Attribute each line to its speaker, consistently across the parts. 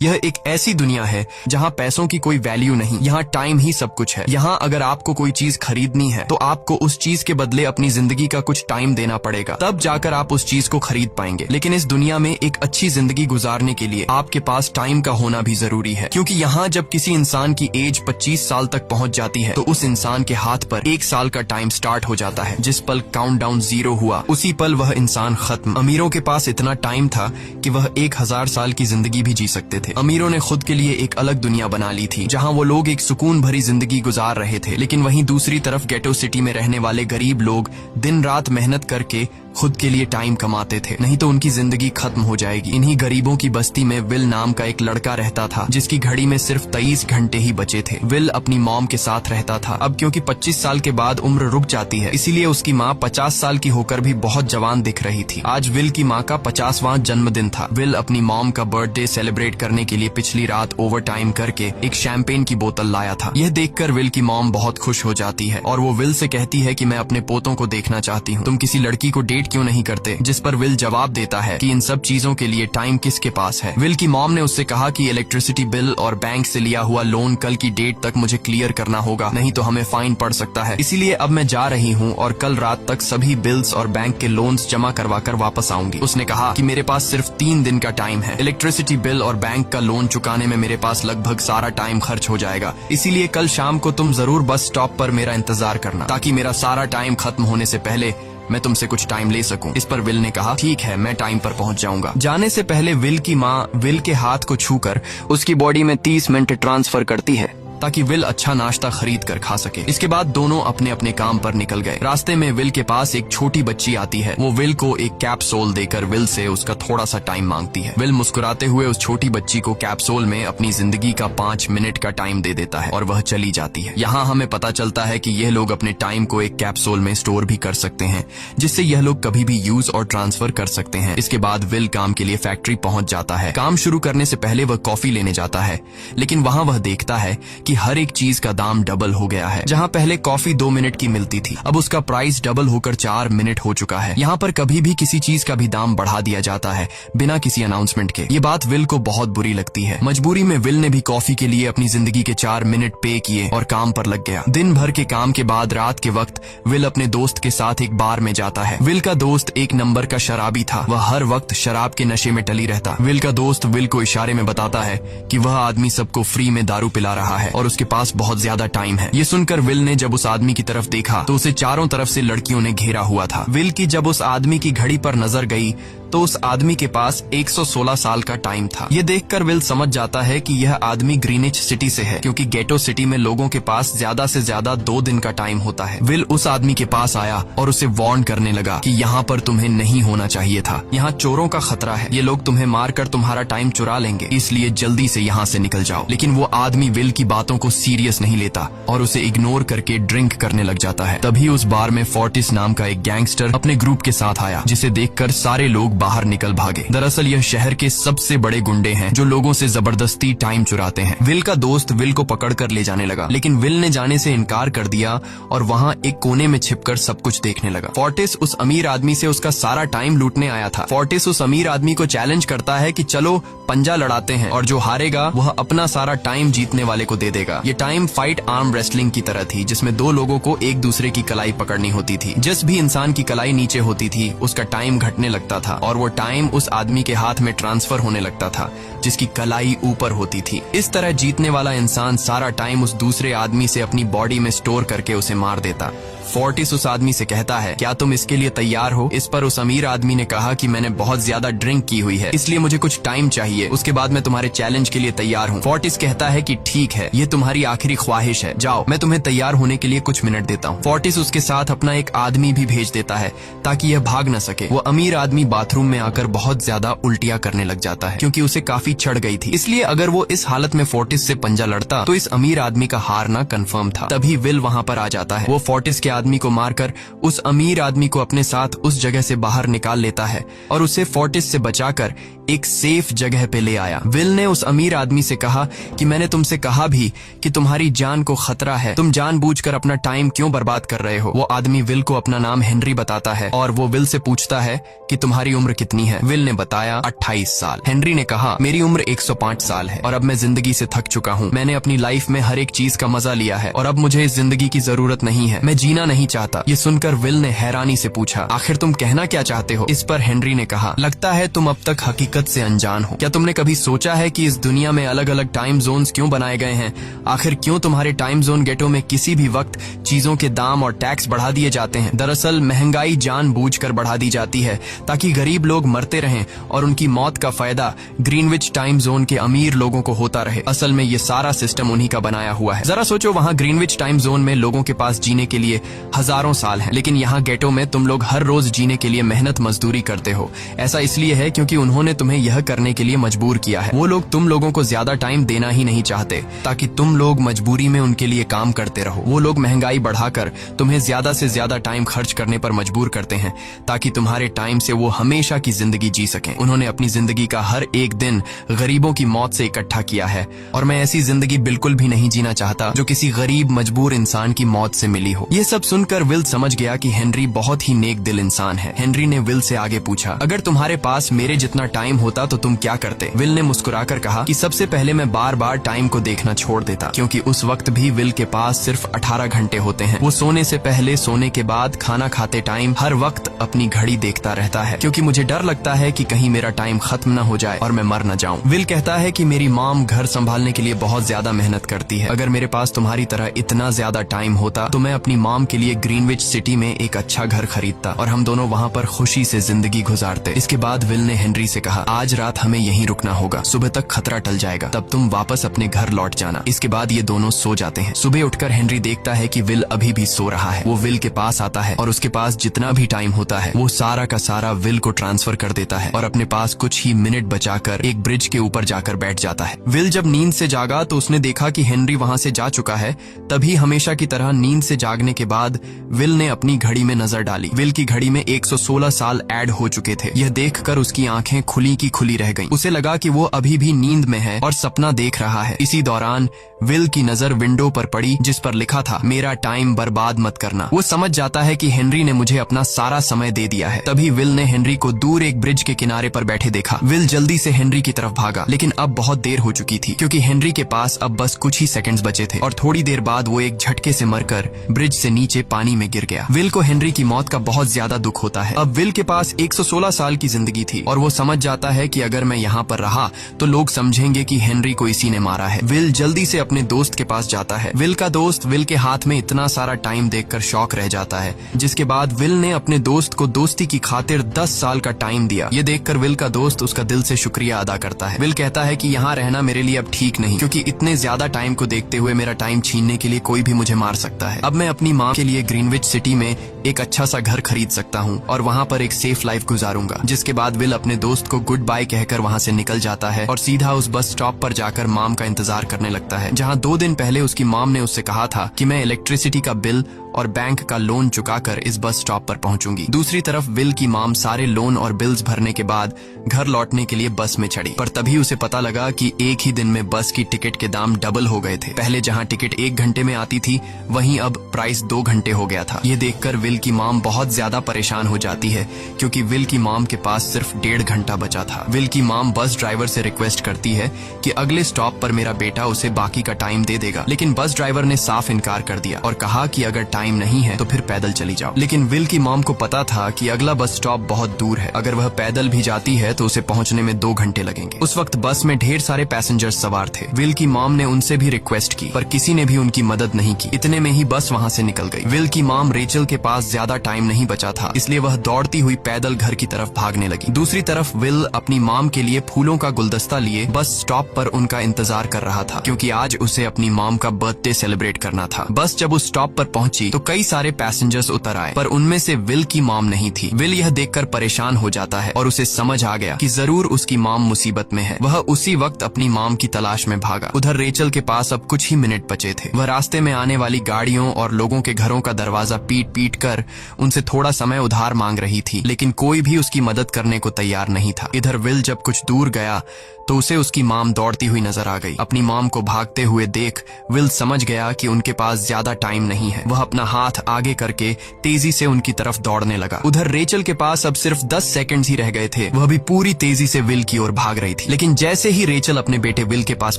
Speaker 1: यह एक ऐसी दुनिया है जहाँ पैसों की कोई वैल्यू नहीं, यहाँ टाइम ही सब कुछ है। यहाँ अगर आपको कोई चीज खरीदनी है तो आपको उस चीज के बदले अपनी जिंदगी का कुछ टाइम देना पड़ेगा, तब जाकर आप उस चीज को खरीद पाएंगे। लेकिन इस दुनिया में एक अच्छी जिंदगी गुजारने के लिए आपके पास टाइम का होना भी जरूरी है, क्योंकि यहाँ जब किसी इंसान की एज 25 साल तक पहुँच जाती है तो उस इंसान के हाथ पर 1 साल का टाइम स्टार्ट हो जाता है। जिस पल काउंटडाउन 0 हुआ उसी पल वह इंसान खत्म। अमीरों के पास इतना टाइम था कि वह 1000 साल की जिंदगी भी जी सकते थे। अमीरों ने खुद के लिए एक अलग दुनिया बना ली थी जहां वो लोग एक सुकून भरी जिंदगी गुजार रहे थे। लेकिन वहीं दूसरी तरफ गेटो सिटी में रहने वाले गरीब लोग दिन रात मेहनत करके खुद के लिए टाइम कमाते थे, नहीं तो उनकी जिंदगी खत्म हो जाएगी। इन्हीं गरीबों की बस्ती में विल नाम का एक लड़का रहता था जिसकी घड़ी में सिर्फ 23 घंटे ही बचे थे। विल अपनी मॉम के साथ रहता था। अब क्योंकि 25 साल के बाद उम्र रुक जाती है, इसीलिए उसकी माँ 50 साल की होकर भी बहुत जवान दिख रही थी। आज विल की माँ का 50वां जन्मदिन था। विल अपनी मॉम का बर्थडे सेलिब्रेट करने के लिए पिछली रात ओवर टाइम करके एक शैंपेन की बोतल लाया था। यह देखकर विल की मॉम बहुत खुश हो जाती है और वो विल से कहती है कि मैं अपने पोतों को देखना चाहती हूँ, तुम किसी लड़की को डेट क्यों नहीं करते? जिस पर विल जवाब देता है कि इन सब चीजों के लिए टाइम किसके पास है। विल की मॉम ने उससे कहा कि इलेक्ट्रिसिटी बिल और बैंक से लिया हुआ लोन कल की डेट तक मुझे क्लियर करना होगा, नहीं तो हमें फाइन पड़ सकता है। इसीलिए अब मैं जा रही हूँ और कल रात तक सभी बिल्स और बैंक के लोन्स जमा करवा कर वापस आऊंगी। उसने कहा कि मेरे पास सिर्फ 3 दिन का टाइम है। इलेक्ट्रिसिटी बिल और बैंक का लोन चुकाने में मेरे पास लगभग सारा टाइम खर्च हो जाएगा, इसीलिए कल शाम को तुम जरूर बस स्टॉप पर मेरा इंतजार करना, ताकि मेरा सारा टाइम खत्म होने से पहले मैं तुमसे कुछ टाइम ले सकूं। इस पर विल ने कहा ठीक है, मैं टाइम पर पहुंच जाऊंगा। जाने से पहले विल की माँ विल के हाथ को छूकर उसकी बॉडी में 30 मिनट ट्रांसफर करती है ताकि विल अच्छा नाश्ता खरीद कर खा सके। इसके बाद दोनों अपने अपने काम पर निकल गए। रास्ते में विल के पास एक छोटी बच्ची आती है। वो विल को एक कैप्सूल देकर विल से उसका थोड़ा सा टाइम मांगती है। विल मुस्कुराते हुए उस छोटी बच्ची को कैप्सूल में अपनी जिंदगी का 5 मिनट का टाइम दे देता है और वह चली जाती है। यहाँ हमें पता चलता है कि यह लोग अपने टाइम को एक कैप्सूल में स्टोर भी कर सकते हैं, जिससे यह लोग कभी भी यूज और ट्रांसफर कर सकते हैं। इसके बाद विल काम के लिए फैक्ट्री पहुंच जाता है। काम शुरू करने से पहले वह कॉफी लेने जाता है, लेकिन वहाँ वह देखता है कि हर एक चीज का दाम डबल हो गया है। जहां पहले कॉफी 2 मिनट की मिलती थी, अब उसका प्राइस डबल होकर 4 मिनट हो चुका है। यहाँ पर कभी भी किसी चीज का भी दाम बढ़ा दिया जाता है बिना किसी अनाउंसमेंट के। ये बात विल को बहुत बुरी लगती है। मजबूरी में विल ने भी कॉफी के लिए अपनी जिंदगी के 4 मिनट पे किए और काम पर लग गया। दिन भर के काम के बाद रात के वक्त विल अपने दोस्त के साथ एक बार में जाता है। विल का दोस्त 1 नंबर का शराबी था। वह हर वक्त शराब के नशे में टली रहता। विल का दोस्त विल को इशारे में बताता है कि वह आदमी सबको फ्री में दारू पिला रहा है और उसके पास बहुत ज्यादा टाइम है। ये सुनकर विल ने जब उस आदमी की तरफ देखा तो उसे चारों तरफ से लड़कियों ने घेरा हुआ था। विल की जब उस आदमी की घड़ी पर नजर गई तो उस आदमी के पास 116 साल का टाइम था। ये देखकर विल समझ जाता है कि यह आदमी ग्रीनिच सिटी से है, क्योंकि गेटो सिटी में लोगों के पास ज्यादा से ज्यादा 2 दिन का टाइम होता है। विल उस आदमी के पास आया और उसे वार्न करने लगा कि यहाँ पर तुम्हें नहीं होना चाहिए था। यहाँ चोरों का खतरा है, ये लोग तुम्हें मारकर तुम्हारा टाइम चुरा लेंगे, इसलिए जल्दी से यहाँ से निकल जाओ। लेकिन वो आदमी विल की बातों को सीरियस नहीं लेता और उसे इग्नोर करके ड्रिंक करने लग जाता है। तभी उस बार में फोर्टिस नाम का एक गैंगस्टर अपने ग्रुप के साथ आया, जिसे देखकर सारे लोग बाहर निकल भागे। दरअसल यह शहर के सबसे बड़े गुंडे हैं जो लोगों से जबरदस्ती टाइम चुराते हैं। विल का दोस्त विल को पकड़कर ले जाने लगा, लेकिन विल ने जाने से इनकार कर दिया और वहाँ एक कोने में छिपकर सब कुछ देखने लगा। फोर्टिस उस अमीर आदमी से उसका सारा टाइम लूटने आया था। फोर्टिस उस अमीर आदमी को चैलेंज करता है कि चलो पंजा लड़ाते हैं और जो हारेगा वह अपना सारा टाइम जीतने वाले को दे देगा। ये टाइम फाइट आर्म रेसलिंग की तरह थी, जिसमें 2 लोगों को एक दूसरे की कलाई पकड़नी होती थी। जिस भी इंसान की कलाई नीचे होती थी उसका टाइम घटने लगता था और वो टाइम उस आदमी के हाथ में ट्रांसफर होने लगता था जिसकी कलाई ऊपर होती थी। इस तरह जीतने वाला इंसान सारा टाइम उस दूसरे आदमी से अपनी बॉडी में स्टोर करके उसे मार देता। फोर्टिस उस आदमी से कहता है, क्या तुम इसके लिए तैयार हो? इस पर उस अमीर आदमी ने कहा कि मैंने बहुत ज्यादा ड्रिंक की हुई है, इसलिए मुझे कुछ टाइम चाहिए, उसके बाद मैं तुम्हारे चैलेंज के लिए तैयार हूँ। फोर्टिस कहता है कि ठीक है, ये तुम्हारी आखिरी ख्वाहिश है, जाओ, मैं तुम्हें तैयार होने के लिए कुछ मिनट देता हूँ। फोर्टिस उसके साथ अपना एक आदमी भी भेज देता है ताकि यह भाग न सके। वो अमीर आदमी बाथरूम में आकर बहुत ज्यादा उल्टियां करने लग जाता है, क्योंकि उसे काफी चढ़ गई थी। इसलिए अगर वो इस हालत में फोर्टिस से पंजा लड़ता तो इस अमीर आदमी का हारना कंफर्म था। तभी विल वहाँ पर आ जाता है। वो फोर्टिस के आदमी को मारकर उस अमीर आदमी को अपने साथ उस जगह से बाहर निकाल लेता है और उसे फोर्टिस से बचाकर एक सेफ जगह पे ले आया। विल ने उस अमीर आदमी से कहा कि मैंने तुमसे कहा भी कि तुम्हारी जान को खतरा है, तुम जानबूझकर अपना टाइम क्यों बर्बाद कर रहे हो। वो आदमी विल को अपना नाम हेनरी बताता है और वो विल से पूछता है कि तुम्हारी उम्र कितनी है। विल ने बताया 28 साल। हेनरी ने कहा मेरी उम्र 105 साल है और अब मैं जिंदगी से थक चुका हूँ। मैंने अपनी लाइफ में हर एक चीज का मजा लिया है और अब मुझे इस जिंदगी की जरूरत नहीं है, मैं जीना नहीं चाहता। ये सुनकर विल ने हैरानी से पूछा आखिर तुम कहना क्या चाहते हो। इस पर हेनरी ने कहा लगता है तुम अब तक हकीकत से अनजान हो। क्या तुमने कभी सोचा है कि इस दुनिया में अलग अलग टाइम जोन्स क्यों बनाए गए हैं? आखिर क्यों तुम्हारे टाइम जोन गेटो में किसी भी वक्त चीजों के दाम और टैक्स बढ़ा दिए जाते हैं? दरअसल महंगाई जानबूझकर बढ़ा दी जाती है ताकि गरीब लोग मरते रहें और उनकी मौत का फायदा ग्रीनविच टाइम जोन के अमीर लोगों को होता रहे। असल में ये सारा सिस्टम उन्हीं का बनाया हुआ है। जरा सोचो, वहाँ ग्रीनविच टाइम जोन में लोगों के पास जीने के लिए हजारों साल हैं, लेकिन यहाँ गेटो में तुम लोग हर रोज जीने के लिए मेहनत मजदूरी करते हो। ऐसा इसलिए है क्योंकि उन्होंने तुम्हें यह करने के लिए मजबूर किया है। वो लोग तुम लोगों को ज्यादा टाइम देना ही नहीं चाहते ताकि तुम लोग मजबूरी में उनके लिए काम करते रहो। वो लोग महंगाई बढ़ाकर तुम्हें ज्यादा से ज्यादा टाइम खर्च करने पर मजबूर करते हैं ताकि तुम्हारे टाइम से वो हमेशा की जिंदगी जी सकें। उन्होंने अपनी जिंदगी का हर एक दिन गरीबों की मौत से इकट्ठा किया है और मैं ऐसी जिंदगी बिल्कुल भी नहीं जीना चाहता जो किसी गरीब मजबूर इंसान की मौत से मिली हो। ये सब सुनकर विल समझ गया कि हेनरी बहुत ही नेक दिल इंसान है। हेनरी ने विल से आगे पूछा अगर तुम्हारे पास मेरे जितना टाइम होता तो तुम क्या करते? विल ने मुस्कुराकर कहा कि सबसे पहले मैं बार बार टाइम को देखना छोड़ देता, क्योंकि उस वक्त भी विल के पास सिर्फ 18 घंटे होते हैं। वो सोने से पहले, सोने के बाद, खाना खाते टाइम हर वक्त अपनी घड़ी देखता रहता है, क्योंकि मुझे डर लगता है कि कहीं मेरा टाइम खत्म न हो जाए और मैं मर न जाऊं। विल कहता है कि मेरी मॉम घर संभालने के लिए बहुत ज्यादा मेहनत करती है। अगर मेरे पास तुम्हारी तरह इतना ज्यादा टाइम होता तो मैं अपनी मॉम के लिए ग्रीनविच सिटी में एक अच्छा घर खरीदता और हम दोनों वहाँ पर खुशी से जिंदगी गुजारते। इसके बाद विल ने हेनरी से कहा आज रात हमें यहीं रुकना होगा, सुबह तक खतरा टल जाएगा, तब तुम वापस अपने घर लौट जाना। इसके बाद ये दोनों सो जाते हैं। सुबह उठकर हेनरी देखता है कि विल अभी भी सो रहा है। वो विल के पास आता है और उसके पास जितना भी टाइम होता है वो सारा का सारा विल को ट्रांसफर कर देता है और अपने पास कुछ ही मिनट बचाकर एक ब्रिज के ऊपर जाकर बैठ जाता है। विल जब नींद से जागा तो उसने देखा कि हेनरी वहाँ से जा चुका है। तभी हमेशा की तरह नींद से जागने के बाद विल ने अपनी घड़ी में नजर डाली। विल की घड़ी में 116 साल ऐड हो चुके थे। यह देखकर उसकी आंखें खुली की खुली रह गईं। उसे लगा कि वो अभी भी नींद में है और सपना देख रहा है। इसी दौरान विल की नजर विंडो पर पड़ी जिस पर लिखा था मेरा टाइम बर्बाद मत करना। वो समझ जाता है कि हेनरी ने मुझे अपना सारा समय दे दिया है। तभी विल ने हेनरी को दूर एक ब्रिज के किनारे पर बैठे देखा। विल जल्दी से हेनरी की तरफ भागा, लेकिन अब बहुत देर हो चुकी थी क्योंकि हेनरी के पास अब बस कुछ ही सेकंड्स बचे थे और थोड़ी देर बाद वो एक झटके से मरकर ब्रिज से नीचे पानी में गिर गया। विल को हेनरी की मौत का बहुत ज्यादा दुख होता है। अब विल के पास 116 साल की जिंदगी थी और वो समझ जाता है कि अगर मैं यहाँ पर रहा तो लोग समझेंगे कि हेनरी को इसी ने मारा है। विल जल्दी से अपने दोस्त के पास जाता है। विल का दोस्त विल के हाथ में इतना सारा टाइम देखकर शॉक रह जाता है, जिसके बाद विल ने अपने दोस्त को दोस्ती की खातिर 10 साल का टाइम दिया। ये देखकर विल का दोस्त उसका दिल से शुक्रिया अदा करता है। विल कहता है कि यहाँ रहना मेरे लिए अब ठीक नहीं, क्योंकि इतने ज्यादा टाइम को देखते हुए मेरा टाइम छीनने के लिए कोई भी मुझे मार सकता है। अब मैं अपनी माँ के लिए ग्रीनविच सिटी में एक अच्छा सा घर खरीद सकता हूँ और वहाँ पर एक सेफ लाइफ गुजारूंगा। जिसके बाद विल अपने दोस्त को गुड बाय कहकर वहाँ से निकल जाता है और सीधा उस बस स्टॉप पर जाकर मॉम का इंतजार करने लगता है, जहाँ 2 दिन पहले उसकी मॉम ने उससे कहा था कि मैं इलेक्ट्रिसिटी का बिल और बैंक का लोन चुकाकर इस बस स्टॉप पर पहुंचूंगी। दूसरी तरफ विल की मॉम सारे लोन और बिल्स भरने के बाद घर लौटने के लिए बस में चढ़ी, पर तभी उसे पता लगा कि एक ही दिन में बस की टिकट के दाम डबल हो गए थे। पहले जहां टिकट 1 घंटे में आती थी वहीं अब प्राइस 2 घंटे हो गया था। ये देखकर विल की मॉम बहुत ज्यादा परेशान हो जाती है, क्योंकि विल की मॉम के पास सिर्फ 1.5 घंटा बचा था। विल की मॉम बस ड्राइवर से रिक्वेस्ट करती है कि अगले स्टॉप पर मेरा बेटा उसे बाकी का टाइम दे देगा, लेकिन बस ड्राइवर ने साफ इनकार कर दिया और कहा कि अगर टाइम नहीं है तो फिर पैदल चली जाओ। लेकिन विल की मॉम को पता था कि अगला बस स्टॉप बहुत दूर है। अगर वह पैदल भी जाती है तो उसे पहुंचने में 2 घंटे लगेंगे। उस वक्त बस में ढेर सारे पैसेंजर्स सवार थे। विल की मॉम ने उनसे भी रिक्वेस्ट की, पर किसी ने भी उनकी मदद नहीं की। इतने में ही बस वहाँ से निकल गई। विल की मॉम रेचल के पास ज्यादा टाइम नहीं बचा था, इसलिए वह दौड़ती हुई पैदल घर की तरफ भागने लगी। दूसरी तरफ विल अपनी मॉम के लिए फूलों का गुलदस्ता लिए बस स्टॉप पर उनका इंतजार कर रहा था, क्योंकि आज उसे अपनी मॉम का बर्थडे सेलिब्रेट करना था। बस जब उस स्टॉप पर पहुंची तो कई सारे पैसेंजर्स उतर आए, पर उनमें से विल की मॉम नहीं थी। विल यह देखकर परेशान हो जाता है और उसे समझ आ गया कि जरूर उसकी मॉम मुसीबत में है। वह उसी वक्त अपनी मॉम की तलाश में भागा। उधर रेचल के पास अब कुछ ही मिनट बचे थे। वह रास्ते में आने वाली गाड़ियों और लोगों के घरों का दरवाजा पीट पीट कर उनसे थोड़ा समय उधार मांग रही थी, लेकिन कोई भी उसकी मदद करने को तैयार नहीं था। इधर विल जब कुछ दूर गया तो उसे उसकी मॉम दौड़ती हुई नजर आ गई। अपनी मॉम को भागते हुए देख विल समझ गया कि उनके पास ज्यादा टाइम नहीं है। वह अपना हाथ आगे करके तेजी से उनकी तरफ दौड़ने लगा। उधर रेचल के पास अब सिर्फ 10 सेकंड्स ही रह गए थे। वह भी पूरी तेजी से विल की ओर भाग रही थी, लेकिन जैसे ही रेचल अपने बेटे विल के पास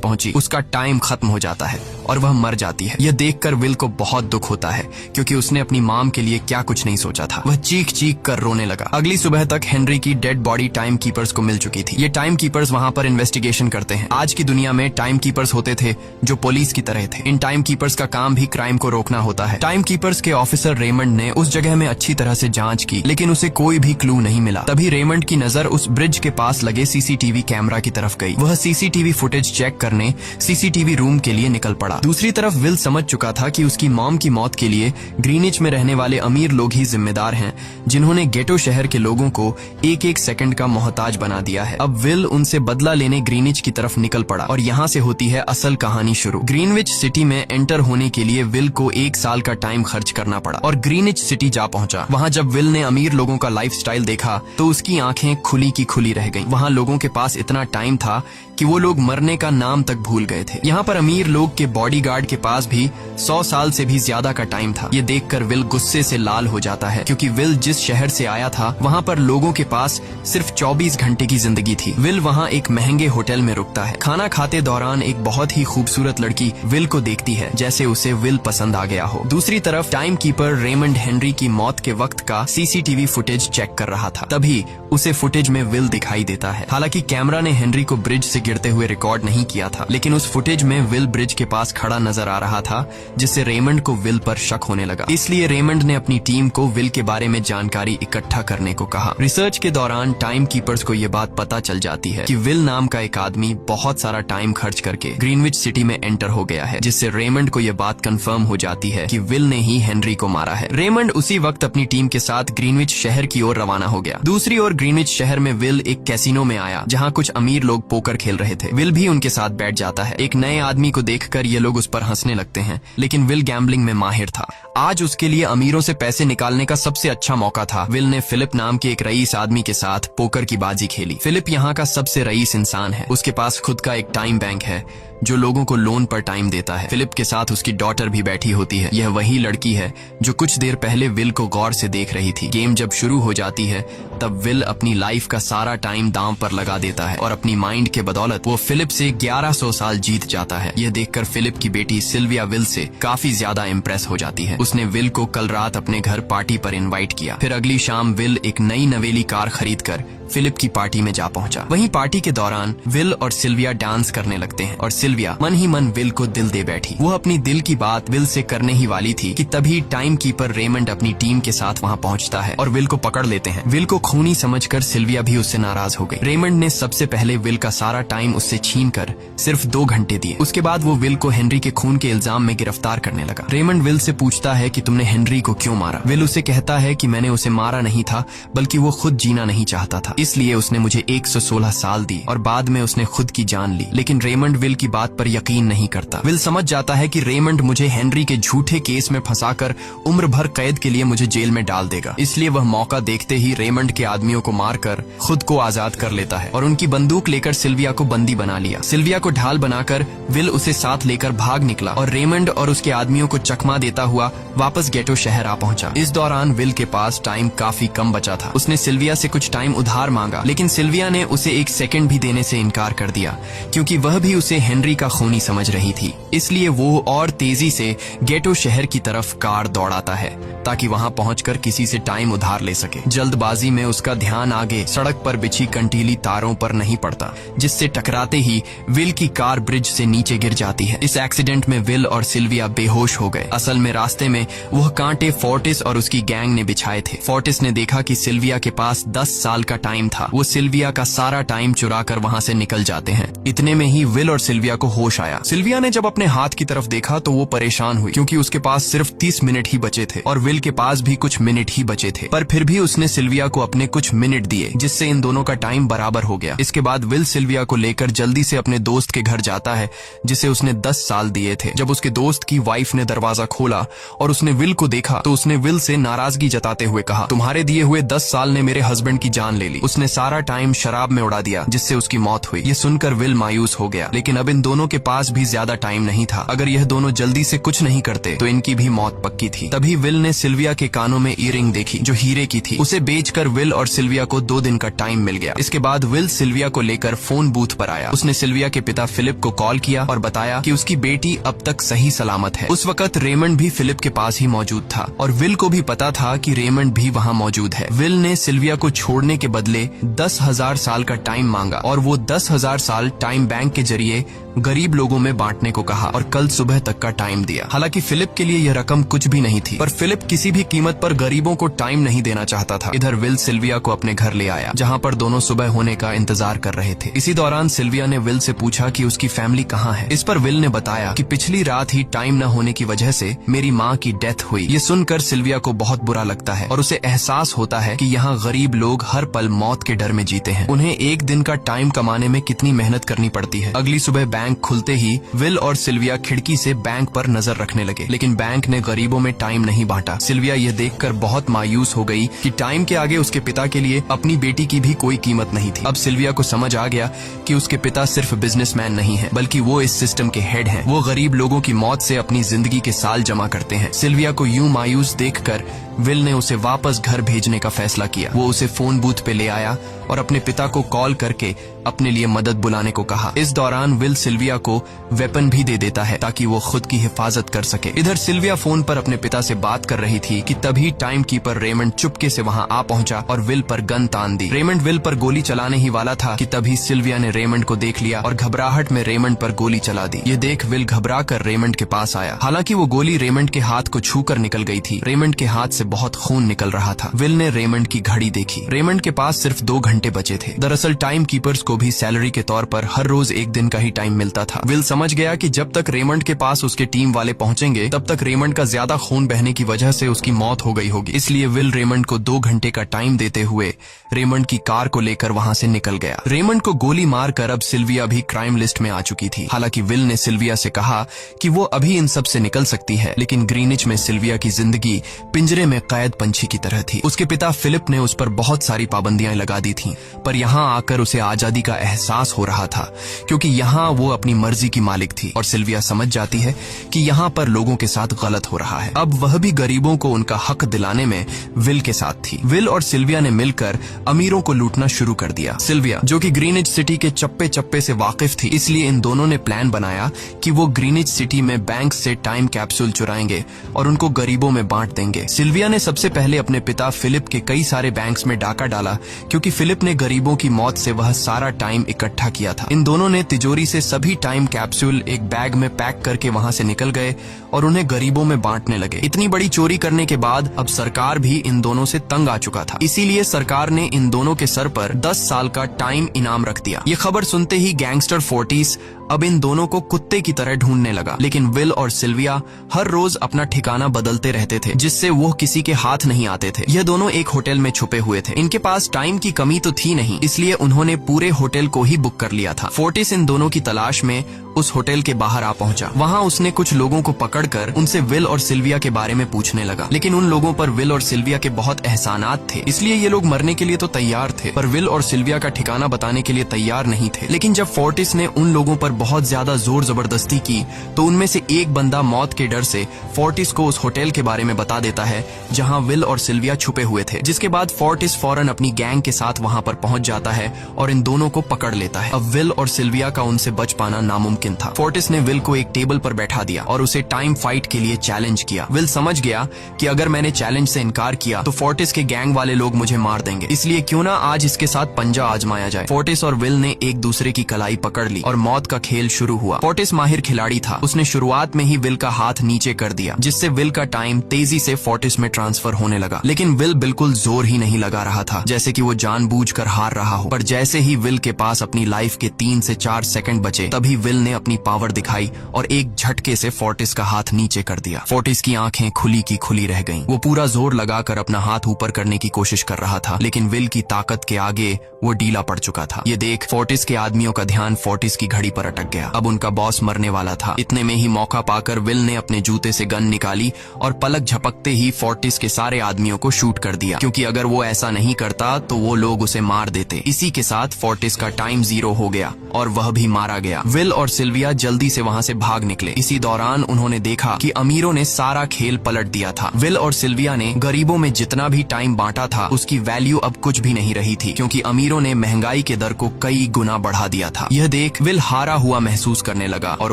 Speaker 1: पहुंची, उसका टाइम खत्म हो जाता है और वह मर जाती है। यह देखकर विल को बहुत दुख होता है, क्योंकि उसने अपनी मॉम के लिए क्या कुछ नहीं सोचा था। वह चीख चीख कर रोने लगा। अगली सुबह तक हेनरी की डेड बॉडी टाइम कीपर्स को मिल चुकी थी। ये टाइम कीपर्स वहां पर इन्वेस्टिगेशन करते हैं। आज की दुनिया में टाइम कीपर्स होते थे जो पुलिस की तरह थे। इन टाइम कीपर्स का काम भी क्राइम को रोकना होता है। टाइम कीपर्स के ऑफिसर रेमंड ने उस जगह में अच्छी तरह से जांच की, लेकिन उसे कोई भी क्लू नहीं मिला। तभी रेमंड की नजर उस ब्रिज के पास लगे सीसीटीवी कैमरा की तरफ गई। वह सीसीटीवी फुटेज चेक करने सीसीटीवी रूम के लिए निकल पड़ा। दूसरी तरफ विल समझ चुका था कि उसकी मॉम की मौत के लिए ग्रीनिच में रहने वाले अमीर लोग ही जिम्मेदार हैं, जिन्होंने गेटो शहर के लोगों को एक एक सेकंड का मोहताज बना दिया है। अब विल उनसे बदला लेने ग्रीनिच की तरफ निकल पड़ा और यहाँ से होती है असल कहानी शुरू। ग्रीनविच सिटी में एंटर होने के लिए विल को 1 साल का टाइम खर्च करना पड़ा और ग्रीनिच सिटी जा पहुंचा। वहाँ जब विल ने अमीर लोगों का लाइफस्टाइल देखा तो उसकी आंखें खुली की खुली रह गईं। वहाँ लोगों के पास इतना टाइम था कि वो लोग मरने का नाम तक भूल गए थे। यहाँ पर अमीर लोग के बॉडीगार्ड के पास भी 100 साल से भी ज्यादा का टाइम था। ये देखकर विल गुस्से से लाल हो जाता है, क्योंकि विल जिस शहर से आया था वहाँ पर लोगों के पास सिर्फ 24 घंटे की जिंदगी थी। विल वहाँ एक महंगे होटल में रुकता है। खाना खाते दौरान एक बहुत ही खूबसूरत लड़की विल को देखती है, जैसे उसे विल पसंद आ गया हो। दूसरी तरफ टाइम कीपर रेमंड हेनरी की मौत के वक्त का सीसीटीवी फुटेज चेक कर रहा था। तभी उसे फुटेज में विल दिखाई देता है। हालांकि कैमरा ने हेनरी को ब्रिज से गिरते हुए रिकॉर्ड नहीं किया था, लेकिन उस फुटेज में विल ब्रिज के पास खड़ा नजर आ रहा था, जिससे रेमंड को विल पर शक होने लगा। इसलिए रेमंड ने अपनी टीम को विल के बारे में जानकारी इकट्ठा करने को कहा। रिसर्च के दौरान टाइम कीपर्स को यह बात पता चल जाती है कि विल नाम का एक आदमी बहुत सारा टाइम खर्च करके ग्रीनविच सिटी में एंटर हो गया है, जिससे रेमंड को यह बात कंफर्म हो जाती है कि विल ने ही हेनरी को मारा है। रेमंड उसी वक्त अपनी टीम के साथ ग्रीनविच शहर की ओर रवाना हो गया। दूसरी ओर ग्रीनविच शहर में विल एक कैसीनो में आया, जहाँ कुछ अमीर लोग पोकर खेल रहे थे। विल भी उनके साथ बैठ जाता है। एक नए आदमी को देखकर ये लोग उस पर हंसने लगते हैं, लेकिन विल गैम्बलिंग में माहिर था। आज उसके लिए अमीरों से पैसे निकालने का सबसे अच्छा मौका था। विल ने फिलिप नाम के एक रईस आदमी के साथ पोकर की बाजी खेली। फिलिप यहाँ का सबसे रईस इंसान है। उसके पास खुद का एक टाइम बैंक है जो लोगों को लोन पर टाइम देता है। फिलिप के साथ उसकी डॉटर भी बैठी होती है। यह वही लड़की है जो कुछ देर पहले विल को गौर से देख रही थी। गेम जब शुरू हो जाती है तब विल अपनी लाइफ का सारा टाइम दांव पर लगा देता है और अपनी माइंड के बदौलत वो फिलिप से 1100 साल जीत जाता है। यह देखकर फिलिप की बेटी सिल्विया विल से काफी ज्यादा इम्प्रेस हो जाती है। उसने विल को कल रात अपने घर पार्टी पर इनवाइट किया। फिर अगली शाम विल एक नई नवेली कार खरीदकर फिलिप की पार्टी में जा पहुंचा। वहीं पार्टी के दौरान विल और सिल्विया डांस करने लगते हैं और सिल्विया मन ही मन विल को दिल दे बैठी। वो अपनी दिल की बात विल से करने ही वाली थी कि तभी टाइम कीपर रेमंड अपनी टीम के साथ वहां पहुंचता है और विल को पकड़ लेते हैं। विल को खूनी समझकर सिल्विया भी उससे नाराज हो गई। रेमंड ने सबसे पहले विल का सारा टाइम उससे छीनकर सिर्फ 2 घंटे दिए। उसके बाद वो विल को हेनरी के खून के इल्जाम में गिरफ्तार करने लगा। रेमंड विल से पूछता है कि तुमने हेनरी को क्यों मारा। विल उसे कहता है कि मैंने उसे मारा नहीं था, बल्कि वो खुद जीना नहीं चाहता था, इसलिए उसने मुझे 116 साल दी और बाद में उसने खुद की जान ली। लेकिन रेमंड विल की बात पर यकीन नहीं करता। विल समझ जाता है कि रेमंड मुझे हेनरी के झूठे केस में फंसाकर उम्र भर कैद के लिए मुझे जेल में डाल देगा, इसलिए वह मौका देखते ही रेमंड के आदमियों को मारकर खुद को आजाद कर लेता है और उनकी बंदूक लेकर सिल्विया को बंदी बना लिया। सिल्विया को ढाल बनाकर विल उसे साथ लेकर भाग निकला और रेमंड और उसके आदमियों को चकमा देता हुआ वापस गेटो शहर आ पहुंचा। इस दौरान विल के पास टाइम काफी कम बचा था। उसने सिल्विया से कुछ टाइम उधार मांगा, लेकिन सिल्विया ने उसे 1 सेकंड भी देने से इनकार कर दिया, क्योंकि वह भी उसे हेनरी का खूनी समझ रही थी। इसलिए वो और तेजी से गेटो शहर की तरफ कार दौड़ाता है ताकि वहां पहुंचकर किसी से टाइम उधार ले सके। जल्दबाजी में उसका ध्यान ध्यान आगे सड़क पर बिछी कंटीली तारों पर नहीं पड़ता, जिससे टकराते ही विल की कार ब्रिज से नीचे गिर जाती है। इस एक्सीडेंट में विल और सिल्विया बेहोश हो गए। असल में रास्ते में वह कांटे फोर्टिस और उसकी गैंग ने बिछाए थे। फोर्टिस ने देखा कि सिल्विया के पास 10 साल का टाइम था। वो सिल्विया का सारा टाइम चुरा कर वहाँ से निकल जाते हैं। इतने में ही विल और सिल्विया को होश आया। सिल्विया ने जब अपने हाथ की तरफ देखा तो वो परेशान हुई, क्योंकि उसके पास सिर्फ 30 मिनट ही बचे थे और विल के पास भी कुछ मिनट ही बचे थे। पर फिर भी उसने सिल्विया को अपने कुछ मिनट दिए, जिससे इन दोनों का टाइम बराबर हो गया। इसके बाद विल सिल्विया को लेकर जल्दी से अपने दोस्त के घर जाता है, जिसे उसने 10 साल दिए थे। जब उसके दोस्त की वाइफ ने दरवाजा खोला और उसने विल को देखा तो उसने विल से नाराजगी जताते हुए कहा, तुम्हारे दिए हुए 10 साल ने मेरे हस्बैंड की जान ले ली। उसने सारा टाइम शराब में उड़ा दिया, जिससे उसकी मौत हुई। ये सुनकर विल मायूस हो गया, लेकिन अब इन दोनों के पास भी ज्यादा टाइम नहीं था। अगर यह दोनों जल्दी से कुछ नहीं करते तो इनकी भी मौत पक्की थी। तभी विल ने सिल्विया के कानों में ईयरिंग देखी, जो हीरे की थी। उसे बेचकर विल और सिल्विया को 2 दिन का टाइम मिल गया। इसके बाद विल सिल्विया को लेकर फोन बूथ पर आया। उसने सिल्विया के पिता फिलिप को कॉल किया और बताया कि उसकी बेटी अब तक सही सलामत है। उस वक्त रेमंड भी फिलिप के पास ही मौजूद था और विल को भी पता था कि रेमंड भी वहाँ मौजूद है। विल ने सिल्विया को छोड़ने के बदले 10,000 साल का टाइम मांगा और वो 10,000 साल टाइम बैंक के जरिए गरीब लोगों में बांटने को कहा और कल सुबह तक का टाइम दिया। हालांकि फिलिप के लिए यह रकम कुछ भी नहीं थी, पर फिलिप किसी भी कीमत पर गरीबों को टाइम नहीं देना चाहता था। इधर विल सिल्विया को अपने घर ले आया, जहां पर दोनों सुबह होने का इंतजार कर रहे थे। इसी दौरान सिल्विया ने विल से पूछा कि उसकी फैमिली कहाँ है। इस पर विल ने बताया कि पिछली रात ही टाइम न होने की वजह से मेरी माँ की डेथ हुई। ये सुनकर सिल्विया को बहुत बुरा लगता है और उसे एहसास होता है कि यहाँ गरीब लोग हर पल मौत के डर में जीते हैं। उन्हें एक दिन का टाइम कमाने में कितनी मेहनत करनी पड़ती है। अगली सुबह बैंक खुलते ही विल और सिल्विया खिड़की से बैंक पर नजर रखने लगे, लेकिन बैंक ने गरीबों में टाइम नहीं बांटा। सिल्विया यह देखकर बहुत मायूस हो गई कि टाइम के आगे उसके पिता के लिए अपनी बेटी की भी कोई कीमत नहीं थी। अब सिल्विया को समझ आ गया कि उसके पिता सिर्फ बिजनेसमैन नहीं है, बल्कि वो इस सिस्टम के हेड हैं। वो गरीब लोगों की मौत से अपनी जिंदगी के साल जमा करते हैं। सिल्विया को यूं मायूस देखकर विल ने उसे वापस घर भेजने का फैसला किया। वो उसे फोन बूथ पे ले आया और अपने पिता को कॉल करके अपने लिए मदद बुलाने को कहा। इस दौरान विल सिल्विया को वेपन भी दे देता है ताकि वो खुद की हिफाजत कर सके। इधर सिल्विया फोन पर अपने पिता से बात कर रही थी कि तभी टाइम कीपर रेमंड चुपके से वहाँ आ पहुंचा और विल पर गन तान दी। रेमंड विल पर गोली चलाने ही वाला था कि तभी सिल्विया ने रेमंड को देख लिया और घबराहट में रेमंड पर गोली चला दी। ये देख विल घबरा कर रेमंड के पास आया। हालांकि वो गोली रेमंड के हाथ को छू कर निकल गई थी। रेमंड के हाथ से बहुत खून निकल रहा था। विल ने रेमंड की घड़ी देखी। रेमंड के पास सिर्फ 2 घंटे बचे थे। दरअसल टाइम कीपर्स को भी सैलरी के तौर पर हर रोज 1 दिन का ही टाइम मिलता था। विल समझ गया कि जब तक रेमंड के पास उसके टीम वाले पहुंचेंगे तब तक रेमंड का ज्यादा खून बहने की वजह से उसकी मौत हो गई होगी। इसलिए विल रेमंड को 2 घंटे का टाइम देते हुए रेमंड की कार को लेकर वहां से निकल गया। रेमंड को गोली मारकर अब सिल्विया भी क्राइम लिस्ट में आ चुकी थी। हालांकि विल ने सिल्विया से कहा कि वो अभी इन सब से निकल सकती है, लेकिन ग्रीनिच में सिल्विया की जिंदगी पिंजरे में कैद पंछी की तरह थी। उसके पिता फिलिप ने उस पर बहुत सारी पाबंदियां लगा दी थी, पर यहाँ आकर उसे आजादी का एहसास हो रहा था, क्योंकि यहाँ वो अपनी मर्जी की मालिक थी और सिल्विया समझ जाती है कि यहाँ पर लोगों के साथ गलत हो रहा है। अब वह भी गरीबों को उनका हक दिलाने में विल के साथ थी। विल और सिल्विया ने मिलकर अमीरों को लूटना शुरू कर दिया। सिल्विया, जो कि ग्रीनिच सिटी के चप्पे चप्पे से वाकिफ थी, इसलिए इन दोनों ने प्लान बनाया कि वो ग्रीनिच सिटी में बैंक से टाइम कैप्सूल चुराएंगे और उनको गरीबों में बांट देंगे। सिल्विया ने सबसे पहले अपने पिता फिलिप के कई सारे बैंक्स में डाका डाला, क्योंकि फिलिप ने गरीबों की मौत से वह सारा टाइम इकट्ठा किया था। इन दोनों ने तिजोरी से सभी टाइम कैप्सूल एक बैग में पैक करके वहां से निकल गए और उन्हें गरीबों में बांटने लगे। इतनी बड़ी चोरी करने के बाद अब सरकार भी इन दोनों से तंग आ चुका था, इसीलिए सरकार ने इन दोनों के सर पर 10 साल का टाइम इनाम रख दिया। ये खबर सुनते ही गैंगस्टर फोर्टिस अब इन दोनों को कुत्ते की तरह ढूंढने लगा, लेकिन विल और सिल्विया हर रोज अपना ठिकाना बदलते रहते थे, जिससे वो किसी के हाथ नहीं आते थे। यह दोनों एक होटल में छुपे हुए थे। इनके पास टाइम की कमी तो थी नहीं, इसलिए उन्होंने पूरे होटल को ही बुक कर लिया था। फोर्टिस इन दोनों की तलाश में उस होटल के बाहर आ पहुंचा। वहां उसने कुछ लोगों को पकड़कर उनसे विल और सिल्विया के बारे में पूछने लगा, लेकिन उन लोगों पर विल और सिल्विया के बहुत एहसानात थे, इसलिए ये लोग मरने के लिए तो तैयार थे, पर विल और सिल्विया का ठिकाना बताने के लिए तैयार नहीं थे। लेकिन जब फोर्टिस ने उन लोगों पर बहुत ज्यादा जोर जबरदस्ती की तो उनमें से एक बंदा मौत के डर से फोर्टिस को उस होटल के बारे में बता देता है जहां विल और सिल्विया छुपे हुए थे, जिसके बाद फोर्टिस फौरन अपनी गैंग के साथ वहां पर पहुंच जाता है और इन दोनों को पकड़ लेता है। अब विल और सिल्विया का उनसे बच पाना नामुमकिन था। फोर्टिस ने विल को एक टेबल पर बैठा दिया और उसे टाइम फाइट के लिए चैलेंज किया। विल समझ गया कि अगर मैंने चैलेंज से इनकार किया तो फोर्टिस के गैंग वाले लोग मुझे मार देंगे, इसलिए क्यों ना आज इसके साथ पंजा आजमाया जाए। फोर्टिस और विल ने एक दूसरे की कलाई पकड़ ली और मौत का खेल शुरू हुआ। फोर्टिस माहिर खिलाड़ी था, उसने शुरुआत में ही विल का हाथ नीचे कर दिया, जिससे विल का टाइम तेजी से फोर्टिस में ट्रांसफर होने लगा। लेकिन विल बिल्कुल जोर ही नहीं लगा रहा था, जैसे कि वो जानबूझकर हार रहा हो। पर जैसे ही विल के पास अपनी लाइफ के 3 से 4 सेकंड बचे, तभी विल ने अपनी पावर दिखाई और एक झटके से फोर्टिस का हाथ नीचे कर दिया। फोर्टिस की आंखें खुली की खुली रह गईं। वो पूरा जोर लगाकर अपना हाथ ऊपर करने की कोशिश कर रहा था, लेकिन विल की ताकत के आगे वो ढीला पड़ चुका था। ये देख फोर्टिस के आदमियों का ध्यान फोर्टिस की घड़ी पर अटक गया। अब उनका बॉस मरने वाला था। इतने में ही मौका पाकर विल ने अपने जूते से गन निकाली और पलक झपकते ही फोर्टिस के सारे आदमियों को शूट कर दिया, क्योंकि अगर वो ऐसा नहीं करता तो वो लोग उसे मार देते। इसी के साथ फोर्टिस का टाइम 0 हो गया और वह भी मारा गया। विल और सिल्विया जल्दी से वहां से भाग निकले। इसी दौरान उन्होंने देखा कि अमीरों ने सारा खेल पलट दिया था। विल और सिल्विया ने गरीबों में जितना भी टाइम बांटा था उसकी वैल्यू अब कुछ भी नहीं रही थी, क्योंकि अमीरों ने महंगाई के दर को कई गुना बढ़ा दिया था। यह देख विल हारा हुआ महसूस करने लगा और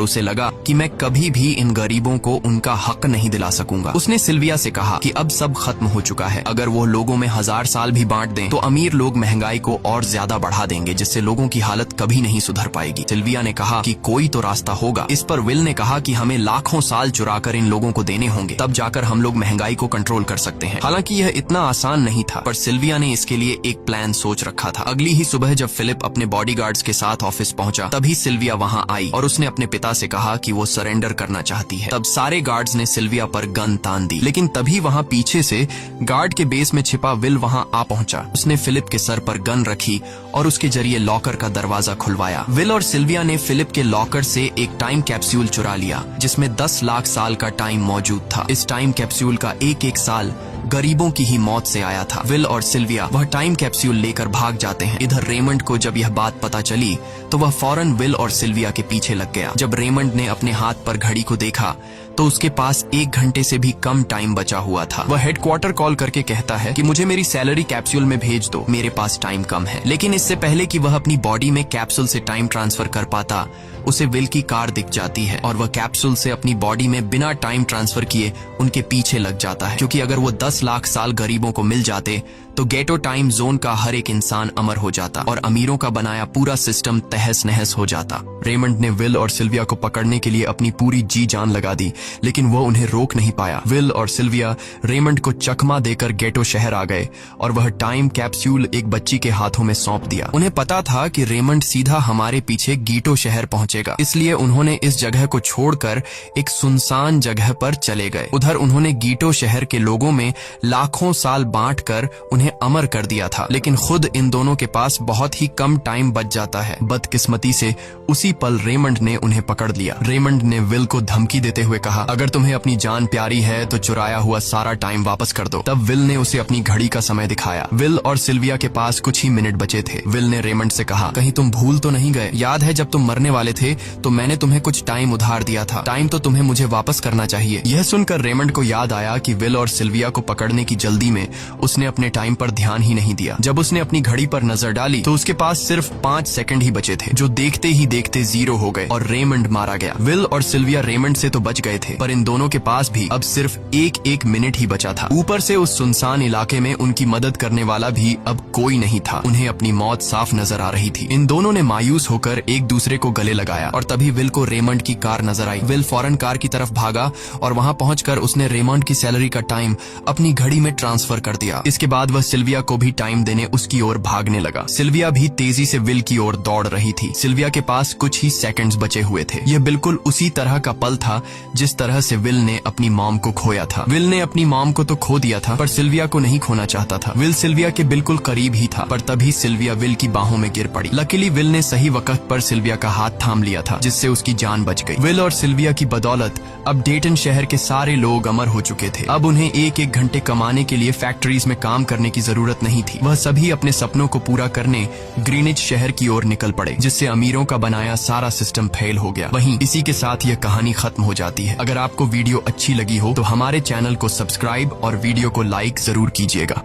Speaker 1: उसे लगा कि मैं कभी भी इन गरीबों को उनका हक नहीं दिला सकूंगा। उसने सिल्विया से कहा कि अब सब खत्म हो चुका है। अगर वो लोगों में 1000 साल भी बांट दें तो अमीर लोग महंगाई को और ज्यादा बढ़ा देंगे, जिससे लोगों की हालत कभी नहीं सुधर पाएगी। सिल्विया ने कहा कि कोई तो रास्ता होगा। इस पर विल ने कहा कि हमें लाखों साल चुराकर इन लोगों को देने होंगे, तब जाकर हम लोग महंगाई को कंट्रोल कर सकते हैं। हालांकि यह इतना आसान नहीं था, पर सिल्विया ने इसके लिए एक प्लान सोच रखा था। अगली ही सुबह जब फिलिप अपने बॉडीगार्ड्स के साथ ऑफिस पहुंचा, तभी सिल्विया वहां आई और उसने अपने पिता से कहा कि वो सरेंडर करना चाहती है। तब सारे गार्ड्स ने सिल्विया पर गन तान दी, लेकिन तभी वहां पीछे से गार्ड के बेस में छिपा विल वहां आ पहुंचा। उसने फिलिप के सर पर गन रखी और उसके जरिए लॉकर का दरवाजा खुलवाया। विल और सिल्विया ने फिलिप के लॉकर से एक टाइम कैप्सूल चुरा लिया, जिसमें 10 लाख साल का टाइम मौजूद था। इस टाइम कैप्सूल का एक साल गरीबों की ही मौत से आया था। विल और सिल्विया वह टाइम कैप्सूल लेकर भाग जाते हैं। इधर रेमंड को जब यह बात पता चली तो वह फौरन विल और सिल्विया के पीछे लग गया। जब रेमंड ने अपने हाथ पर घड़ी को देखा तो उसके पास 1 घंटे से भी कम टाइम बचा हुआ था। वह हेडक्वार्टर कॉल करके कहता है कि मुझे मेरी सैलरी कैप्सूल में भेज दो, मेरे पास टाइम कम है। लेकिन इससे पहले कि वह अपनी बॉडी में कैप्सूल से टाइम ट्रांसफर कर पाता, उसे विल की कार दिख जाती है और वह कैप्सूल से अपनी बॉडी में बिना टाइम ट्रांसफर किए उनके पीछे लग जाता है, क्योंकि अगर वो 10 लाख साल गरीबों को मिल जाते तो गेटो टाइम जोन का हर एक इंसान अमर हो जाता और अमीरों का बनाया पूरा सिस्टम तहस नहस हो जाता। रेमंड ने विल और सिल्विया को पकड़ने के लिए अपनी पूरी जी जान लगा दी, लेकिन वो उन्हें रोक नहीं पाया। विल और सिल्विया रेमंड को चकमा देकर गेटो शहर आ गए और वह टाइम कैप्सूल एक बच्ची के हाथों में सौंप दिया। उन्हें पता था कि रेमंड सीधा हमारे पीछे गीटो शहर पहुंचेगा, इसलिए उन्होंने इस जगह को छोड़कर एक सुनसान जगह पर चले गए। उधर उन्होंने गीटो शहर के लोगों में लाखों साल बांटकर उन्हें अमर कर दिया था, लेकिन खुद इन दोनों के पास बहुत ही कम टाइम बच जाता है। बदकिस्मती से उसी पल रेमंड ने उन्हें पकड़ लिया। रेमंड ने विल को धमकी देते हुए कहा, अगर तुम्हें अपनी जान प्यारी है तो चुराया हुआ सारा टाइम वापस कर दो। तब विल ने उसे अपनी घड़ी का समय दिखाया। विल और सिल्विया के पास कुछ ही मिनट बचे थे। विल ने रेमंड से कहा, कहीं तुम भूल तो नहीं गए? याद है जब तुम मरने वाले थे तो मैंने तुम्हें कुछ टाइम उधार दिया था, टाइम तो तुम्हें मुझे वापस करना चाहिए। यह सुनकर रेमंड को याद आया कि विल और सिल्विया को पकड़ने की जल्दी में उसने अपने टाइम पर ध्यान ही नहीं दिया। जब उसने अपनी घड़ी पर नजर डाली तो उसके पास सिर्फ 5 सेकंड ही बचे थे, जो देखते ही देखते 0 हो गए और रेमंड मारा गया। विल और सिल्विया रेमंड से तो बच गए थे, पर इन दोनों के पास भी अब सिर्फ एक मिनट ही बचा था। ऊपर से उस सुनसान इलाके में उनकी मदद करने वाला भी अब कोई नहीं था। उन्हें अपनी मौत साफ नजर आ रही थी। इन दोनों ने मायूस होकर एक दूसरे को गले लगाया और तभी विल को रेमंड की कार नजर आई। विल फौरन कार की तरफ भागा और वहां पहुंचकर उसने रेमंड की सैलरी का टाइम अपनी घड़ी में ट्रांसफर कर दिया। इसके बाद वह सिल्विया को भी टाइम देने उसकी ओर भागने लगा। सिल्विया भी तेजी से विल की ओर दौड़ रही थी। सिल्विया के पास कुछ ही सेकंड्स बचे हुए थे। यह बिल्कुल उसी तरह का पल था जिस तरह से विल ने अपनी मॉम को खोया था। विल ने अपनी मॉम को तो खो दिया था, पर सिल्विया को नहीं खोना चाहता था। विल सिल्विया के बिल्कुल करीब ही था, पर तभी सिल्विया विल की बाहों में गिर पड़ी। लकीली विल ने सही वक्त पर सिल्विया का हाथ थाम लिया था, जिससे उसकी जान बच गई। विल और सिल्विया की बदौलत अब डेटन शहर के सारे लोग अमर हो चुके थे। अब उन्हें 1-1 घंटे कमाने के लिए फैक्ट्रीज में काम करने करने की जरूरत नहीं थी। वह सभी अपने सपनों को पूरा करने ग्रीनिच शहर की ओर निकल पड़े, जिससे अमीरों का बनाया सारा सिस्टम फेल हो गया। वहीं इसी के साथ यह कहानी खत्म हो जाती है। अगर आपको वीडियो अच्छी लगी हो तो हमारे चैनल को सब्सक्राइब और वीडियो को लाइक जरूर कीजिएगा।